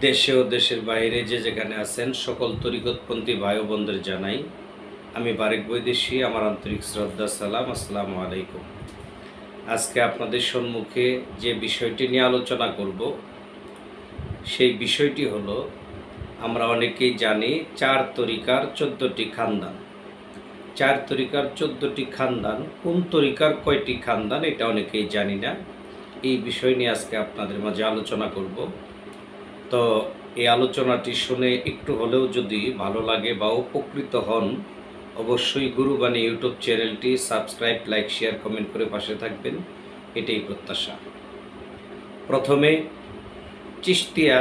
দেশে ও দেশের বাইরে যে যেখানে আছেন সকল তরিকতপন্থী ভাই ও বোনদের জানাই আমি বারেক বৈদেশী আমার আন্তরিক শ্রদ্ধা সালাম। আসসালামু আলাইকুম। আজকে আপনাদের সম্মুখে যে বিষয়টি নিয়ে আলোচনা করব সেই বিষয়টি হলো, আমরা অনেকেই জানি 4 তরিকার 14টি খানদান। 4 তরিকার 14টি খানদান, কোন তরিকার কয়টি খানদান এটা অনেকেই জানি না। এই বিষয় নিয়ে আজকে আপনাদের মাঝে আলোচনা করব। তো এই আলোচনাটি শুনে একটু হলেও যদি ভালো লাগে বা উপকৃত হন, অবশ্যই গুরুবাণী ইউটিউব চ্যানেলটি সাবস্ক্রাইব, লাইক, শেয়ার, কমেন্ট করে পাশে থাকবেন, এটাই প্রত্যাশা। প্রথমে চিশতিয়া,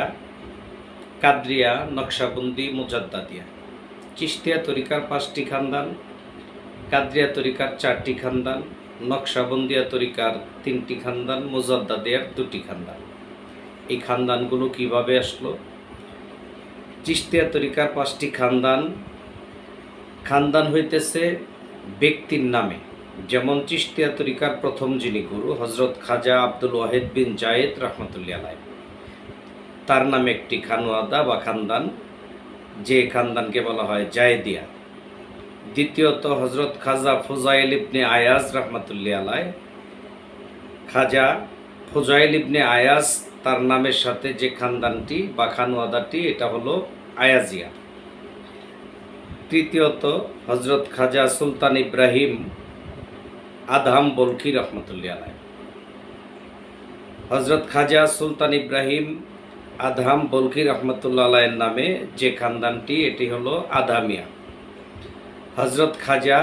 কাদরিয়া, নকশাবন্দি, মুজাদ্দাদিয়া। চিশতিয়া তরিকার 5টি খানদান, কাদরিয়া তরিকার 4টি খানদান, নকশাবন্দিয়া তরিকার 3টি খানদান, মুজাদ্দাদিয়ার 2টি খানদান। এই খানদানগুলো কিভাবে আসলো? চিশতিয়া তরিকার 5টি খানদান, খানদান হইতেছে ব্যক্তির নামে। যেমন চিশতিয়া তরিকার প্রথম যিনি গুরু হজরত খাজা আব্দুল ওয়াহিদ বিন জায়েদ রহমতুল্লাহ আলাইহ, তার নামে একটি খানওয়াদা বা খানদান, যে খানদানকে বলা হয় জায়েদিয়া। দ্বিতীয়ত হজরত খাজা ফুজাইল ইবনে আয়াজ রহমতুল্লাহ আলাইহ, খাজা ফুজাইল ইবনে আয়াজ তার নামের সাথে যে খানদানটি বা খানওয়াদাটি, এটা হলো আয়াজিয়া। তৃতীয়ত হজরত খাজা সুলতান ইব্রাহিম আদহাম বলখি রহমতুল্লাহ আলাইহ। হজরত খাজা সুলতান ইব্রাহিম আদহাম বলখি রহমতুল্লাহ আলাইয়ের নামে যে খানদানটি, এটি হলো আদহামিয়া। হজরত খাজা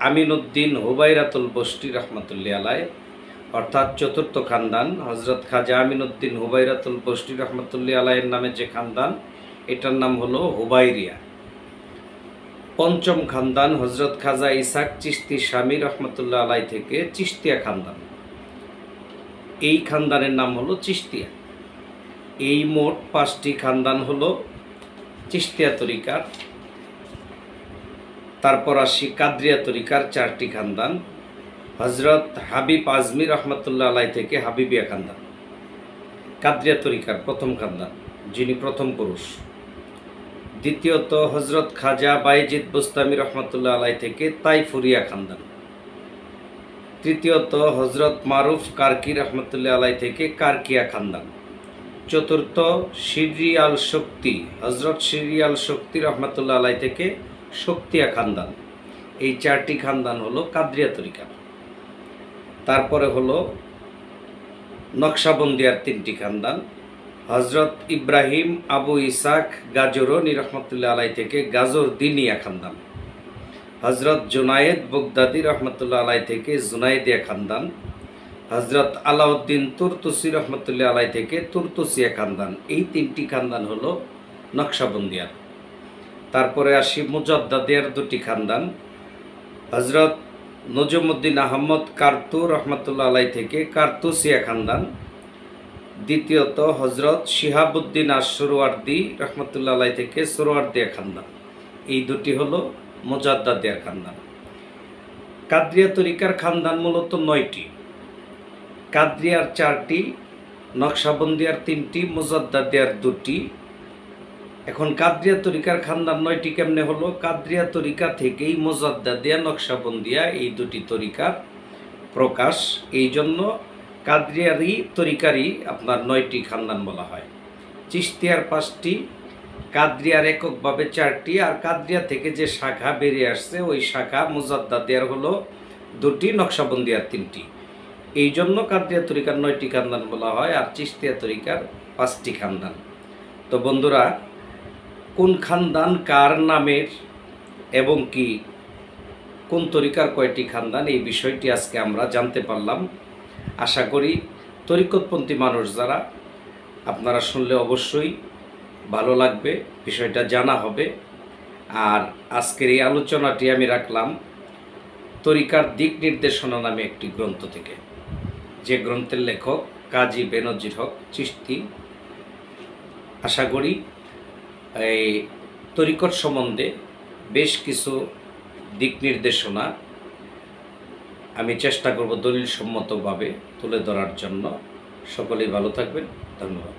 আমিনউদ্দিন হুবাইরাতুল বস্তি রহমতুল্লাহ আলাইহ, অর্থাৎ 4র্থ খানদান হজরত খাজা আমিনউদ্দিন হুবাইরাতুল বস্তি রহমতুল্লাহ আলাইয়ের নামে যে খানদান, এটার নাম হলো হুবাইরিয়া। 5ম খানদান হজরত খাজা ইসাক চিশতি স্বামী রহমতুল্লাহ আলাইহ থেকে চিশতিয়া খানদান, এই খানদানের নাম হলো চিশতিয়া। এই মোট 5টি খানদান হলো চিশতিয়া তরিকার। তারপর আসি কাদরিয়া তরিকার 4টি খানদান, হজরত হাবিব আজমি রহমতুল্লাহ আলাইহ থেকে হাবিবিয়া খানদান। কাদরিয়া তরিকার প্রথম খানদান, যিনি প্রথম পুরুষ। দ্বিতীয়ত হজরত খাজা বাইজিদ বুস্তামি রহমতুল্লাহ আলাইহ থেকে তাইফুরিয়া খানদান। তৃতীয়ত হজরত মারুফ কারকি রহমতুল্লাহ আলাইহ থেকে কারকিয়া খানদান। চতুর্থ শিরি আল শক্তি, হজরত শিরি আল শক্তি রহমতুল্লাহ আলাইহ থেকে শক্তিয়া খানদান। এই 4টি খানদান হলো কাদরিয়া তরিকা। তারপরে হলো নকশাবন্দিয়ার 3টি খানদান, হজরত ইব্রাহিম আবু ইসাক গাজরনি রহমতুল্লাহ আলাইহ থেকে গাজর দিনিয়া খানদান। হজরত জুনায়েদ বগদাদি রহমতুল্লাহ আলাইহ থেকে জুনাইদিয়া খানদান। হজরত আলাউদ্দিন তুরতুসি রহমতুল্লাহ আলাইহ থেকে তুরতুসিয়া খানদান। এই 3টি খানদান হলো নকশাবন্দিয়ার। তারপরে আসি মুজাদ্দাদিয়ার 2টি খানদান, হজরত নজমুদ্দিন আহমদ কারতু রহমতুল্লাহ আলাইহ থেকে কারতুসিয়া খানদান। দ্বিতীয়ত হজরত শিহাবুদ্দিন আশ-সুরওয়ার্দী রহমতুল্লাহ আলাইহ থেকে সুরওয়ার্দিয়া খানদান। এই 2টি হলো মুজাদ্দাদিয়ার খানদান। কাদরিয়া তরিকার খানদান মূলত 9টি, কাদরিয়ার 4টি, নকশাবন্দিয়ার 3টি, মুজাদ্দাদিয়ার 2টি। এখন কাদরিয়া তরিকার খানদান 9টি কেমনে হলো? কাদরিয়া তরিকা থেকেই মুজাদ্দাদিয়া, নকশাবন্দিয়া এই 2টি তরিকার প্রকাশ। এই জন্য কাদরিয়ারই তরিকারই আপনার 9টি খানদান বলা হয়। চিশতিয়ার 5টি, কাদরিয়ার এককভাবে 4টি, আর কাদরিয়া থেকে যে শাখা বেরিয়ে আসছে ওই শাখা মুজাদ্দাদিয়ার হলো 2টি, নকশাবন্দিয়ার 3টি। এই জন্য কাদরিয়া তরিকার 9টি খানদান বলা হয়, আর চিশতিয়া তরিকার 5টি খানদান। তো বন্ধুরা, কোন খানদান কার নামের এবং কি কোন তরিকার কয়টি খানদান, এই বিষয়টি আজকে আমরা জানতে পারলাম। আশা করি তরিকতপন্থী মানুষ যারা, আপনারা শুনলে অবশ্যই ভালো লাগবে, বিষয়টা জানা হবে। আর আজকের এই আলোচনাটি আমি রাখলাম তরিকার দিক নির্দেশনা নামে একটি গ্রন্থ থেকে, যে গ্রন্থের লেখক কাজী বেনজির হক চিশতি। আশা করি এই তরিকত সম্বন্ধে বেশ কিছু দিক নির্দেশনা আমি চেষ্টা করব দলিল সম্মতভাবে তুলে ধরার জন্য। সকলেই ভালো থাকবেন। ধন্যবাদ।